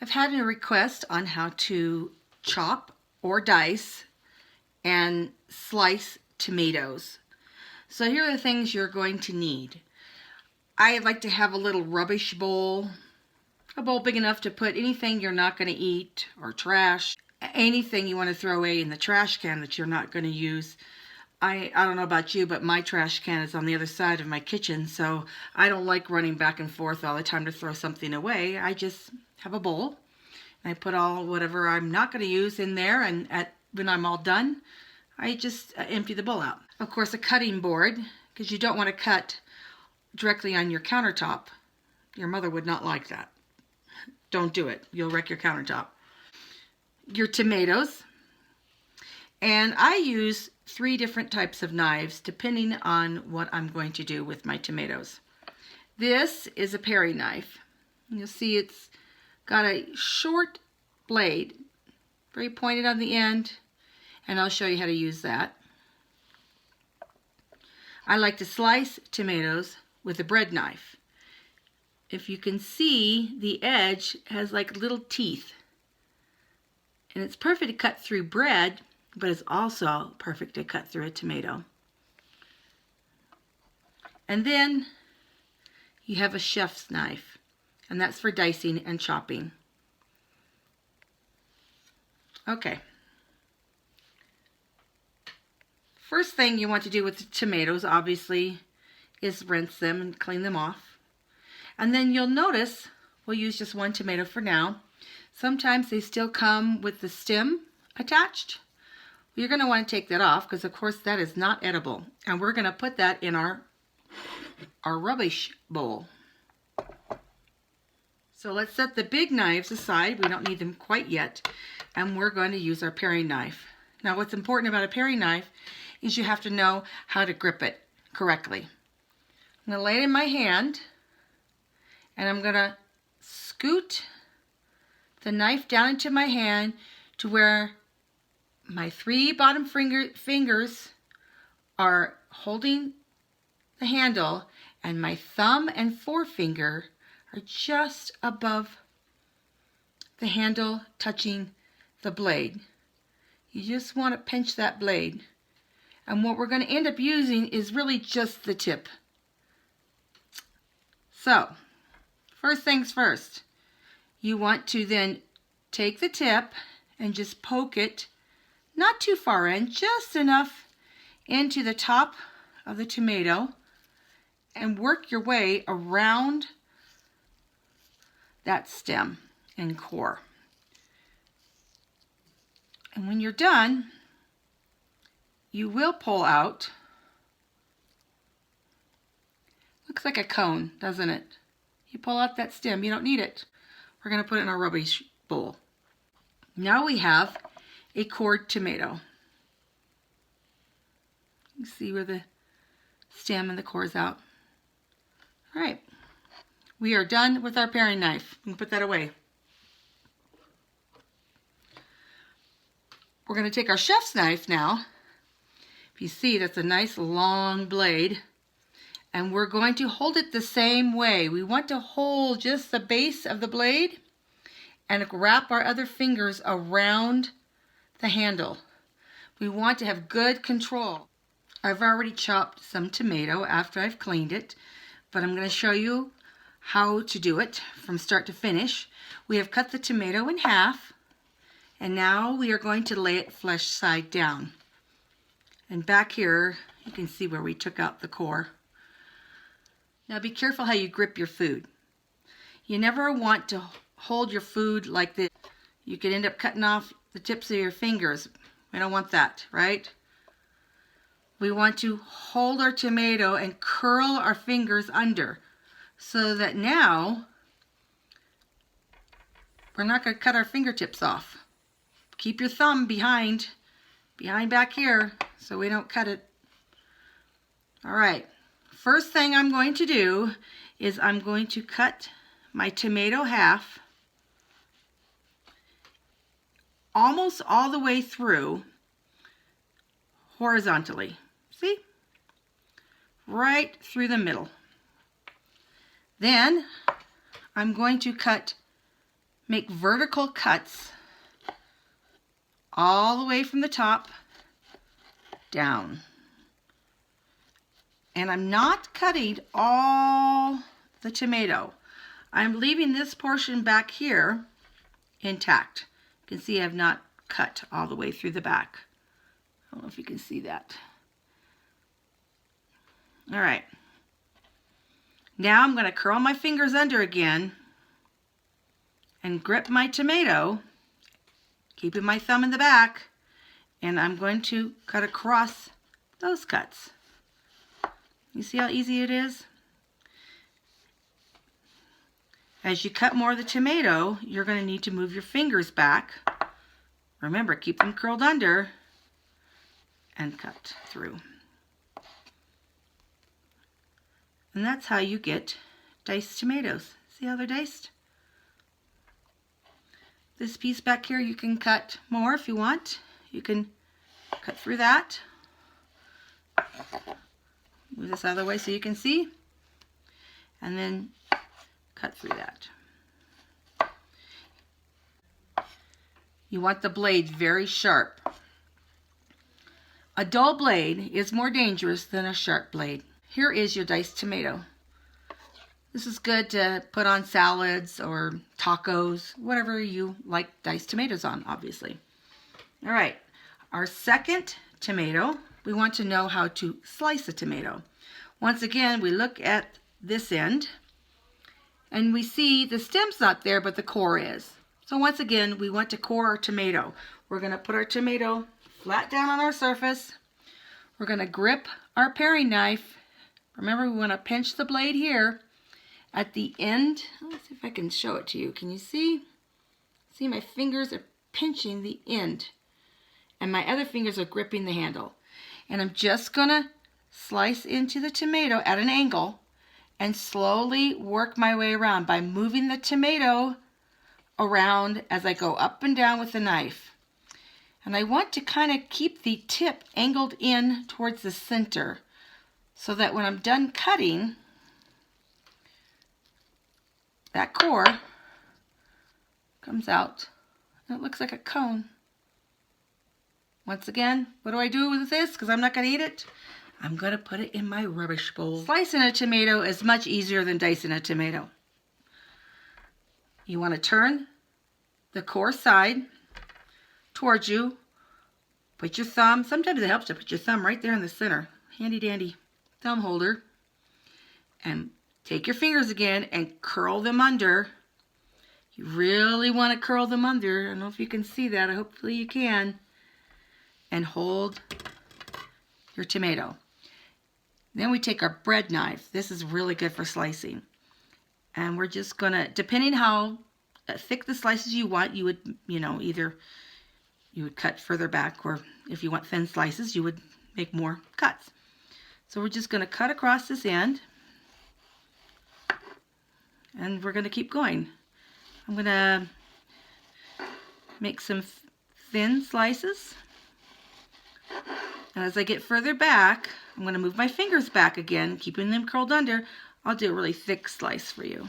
I've had a request on how to chop or dice and slice tomatoes. So here are the things you're going to need. I like to have a little rubbish bowl, a bowl big enough to put anything you're not going to eat or trash, anything you want to throw away in the trash can that you're not going to use. I don't know about you, but my trash can is on the other side of my kitchen, so I don't like running back and forth all the time to throw something away. I just have a bowl, and I put all whatever I'm not going to use in there, and when I'm all done, I just empty the bowl out. Of course, a cutting board, because you don't want to cut directly on your countertop. Your mother would not like that. Don't do it. You'll wreck your countertop. Your tomatoes. And I use 3 different types of knives depending on what I'm going to do with my tomatoes. This is a paring knife. You'll see it's got a short blade, very pointed on the end, and I'll show you how to use that. I like to slice tomatoes with a bread knife. If you can see, the edge has like little teeth. And it's perfect to cut through bread, but it's also perfect to cut through a tomato. And then you have a chef's knife, and that's for dicing and chopping. Okay. First thing you want to do with the tomatoes, obviously, is rinse them and clean them off. And then you'll notice, we'll use just 1 tomato for now. Sometimes they still come with the stem attached. You're going to want to take that off because, of course, that is not edible. And we're going to put that in our rubbish bowl. So let's set the big knives aside. We don't need them quite yet. And we're going to use our paring knife. Now, what's important about a paring knife is you have to know how to grip it correctly. I'm going to lay it in my hand, and I'm going to scoot the knife down into my hand to where my 3 bottom fingers are holding the handle, and my thumb and forefinger are just above the handle, touching the blade. You just want to pinch that blade. And what we're going to end up using is really just the tip. So, first things first, you want to then take the tip and just poke it, not too far in, just enough into the top of the tomato, and work your way around that stem and core. And when you're done, you will pull out, looks like a cone, doesn't it? You pull out that stem, you don't need it. We're going to put it in our rubbish bowl. Now we have a cored tomato. You can see where the stem and the core is out. All right, we are done with our paring knife. I'm going to put that away. We're going to take our chef's knife now. If you see, that's a nice long blade. And we're going to hold it the same way. We want to hold just the base of the blade and wrap our other fingers around the handle. We want to have good control. I've already chopped some tomato after I've cleaned it, but I'm going to show you how to do it from start to finish. We have cut the tomato in half, and now we are going to lay it flesh side down. And back here, you can see where we took out the core. Now be careful how you grip your food. You never want to hold your food like this. You could end up cutting off the tips of your fingers. We don't want that, right? We want to hold our tomato and curl our fingers under so that now we're not going to cut our fingertips off. Keep your thumb behind back here so we don't cut it. All right, first thing I'm going to do is I'm going to cut my tomato half almost all the way through horizontally. See? Right through the middle. Then I'm going to cut make vertical cuts all the way from the top down. And I'm not cutting all the tomato. I'm leaving this portion back here intact. You can see I've not cut all the way through the back. I don't know if you can see that. All right. Now I'm going to curl my fingers under again and grip my tomato, keeping my thumb in the back, and I'm going to cut across those cuts. You see how easy it is? As you cut more of the tomato, you're going to need to move your fingers back. Remember, keep them curled under and cut through. And that's how you get diced tomatoes. See how they're diced? This piece back here, you can cut more if you want. You can cut through that. Move this out of the way so you can see. And then cut through that. You want the blade very sharp. A dull blade is more dangerous than a sharp blade. Here is your diced tomato. This is good to put on salads or tacos, whatever you like diced tomatoes on, obviously. All right, our second tomato, we want to know how to slice a tomato. Once again, we look at this end and we see the stem's not there, but the core is. So once again, we want to core our tomato. We're going to put our tomato flat down on our surface. We're going to grip our paring knife. Remember, we want to pinch the blade here at the end. Let's see if I can show it to you. Can you see? See, my fingers are pinching the end, and my other fingers are gripping the handle. And I'm just going to slice into the tomato at an angle and slowly work my way around by moving the tomato around as I go up and down with the knife. And I want to kind of keep the tip angled in towards the center so that when I'm done cutting, that core comes out and it looks like a cone. Once again, what do I do with this? Because I'm not going to eat it. I'm going to put it in my rubbish bowl. Slicing a tomato is much easier than dicing a tomato. You want to turn the core side towards you. Put your thumb, sometimes it helps to put your thumb right there in the center. Handy dandy thumb holder. And take your fingers again and curl them under. You really want to curl them under. I don't know if you can see that. Hopefully you can. And hold your tomato. Then we take our bread knife. This is really good for slicing. And we're just going to, depending how thick the slices you want, you would, either you would cut further back, or if you want thin slices, you would make more cuts. So we're just going to cut across this end. And we're going to keep going. I'm going to make some thin slices. And as I get further back, I'm going to move my fingers back again, keeping them curled under. I'll do a really thick slice for you.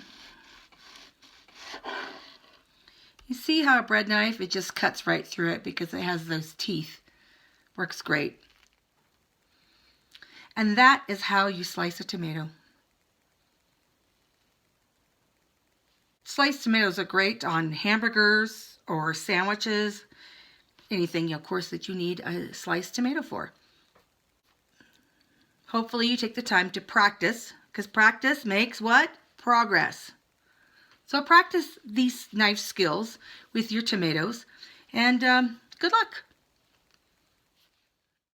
You see how a bread knife, it just cuts right through it because it has those teeth. Works great. And that is how you slice a tomato. Sliced tomatoes are great on hamburgers or sandwiches. Anything, of course, that you need a sliced tomato for. Hopefully you take the time to practice, because practice makes what? Progress. So practice these knife skills with your tomatoes, and good luck.